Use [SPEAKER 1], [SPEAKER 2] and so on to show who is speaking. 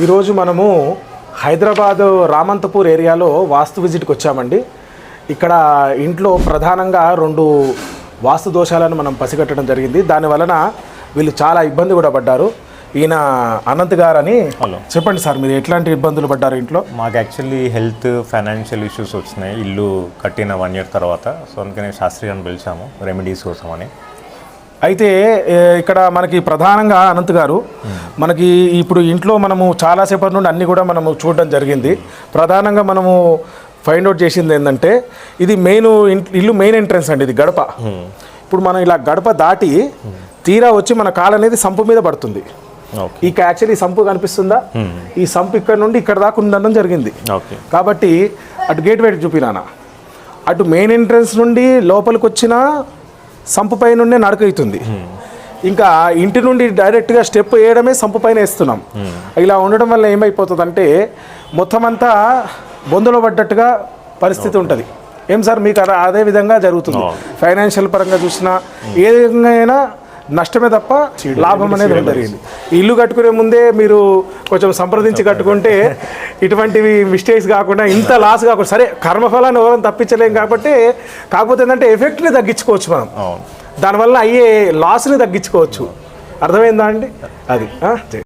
[SPEAKER 1] ఈరోజు మనము హైదరాబాద్ రామంతపూర్ ఏరియాలో వాస్తు విజిట్కి వచ్చామండి. ఇక్కడ ఇంట్లో ప్రధానంగా 2 వాస్తు దోషాలను మనం పసిగట్టడం జరిగింది. దానివలన వీళ్ళు చాలా ఇబ్బంది కూడా పడ్డారు. ఈయన అనంత్ గారు అని. చెప్పండి సార్, మీరు ఎట్లాంటి ఇబ్బందులు పడ్డారు ఇంట్లో?
[SPEAKER 2] మాకు యాక్చువల్లీ హెల్త్ ఫైనాన్షియల్ ఇష్యూస్ వచ్చినాయి ఇల్లు కట్టిన 1 year తర్వాత. సో అందుకని శాస్త్రి అని పిలిచాము రెమెడీస్ కోసం అని.
[SPEAKER 1] అయితే ఇక్కడ మనకి ప్రధానంగా అనంత్ గారు, మనకి ఇప్పుడు ఇంట్లో మనము చాలాసేపటి నుండి అన్నీ కూడా మనము చూడడం జరిగింది. ప్రధానంగా మనము ఫైండ్ అవుట్ చేసింది ఏంటంటే, ఇది ఇల్లు మెయిన్ ఎంట్రన్స్ అండి, ఇది గడప. ఇప్పుడు మనం ఇలా గడప దాటి తీరా వచ్చి మన కాలు అనేది సంపు మీద పడుతుంది. ఇక యాక్చువల్లీ సంపు కనిపిస్తుందా? ఈ సంపు ఇక్కడ నుండి ఇక్కడ దాకా ఉండడం జరిగింది. కాబట్టి అటు గేట్ వైపు చూపినానా, అటు మెయిన్ ఎంట్రన్స్ నుండి లోపలికి వచ్చిన సంపు పై నుండే నడక అవుతుంది. ఇంకా ఇంటి నుండి డైరెక్ట్గా స్టెప్ వేయడమే సంపు పైన వేస్తున్నాం. ఇలా ఉండడం వల్ల ఏమైపోతుందంటే మొత్తం అంతా బొందలో పడ్డట్టుగా పరిస్థితి ఉంటుంది. ఏం సార్, మీకు అదే విధంగా జరుగుతుంది? ఫైనాన్షియల్ పరంగా చూసినా ఏ విధంగా అయినా నష్టమే తప్ప లాభం అనేది జరిగింది. ఇల్లు కట్టుకునే ముందే మీరు కొంచెం సంప్రదించి కట్టుకుంటే ఇటువంటివి మిస్టేక్స్ కాకుండా, ఇంత లాస్ కాకుండా, సరే కర్మఫలాన్ని ఎవరైనా తప్పించలేం కాబట్టి, కాకపోతే ఏంటంటే ఎఫెక్ట్ని తగ్గించుకోవచ్చు మనం, దానివల్ల అయ్యే లాస్ని తగ్గించుకోవచ్చు. అర్థమైందా అండి? అది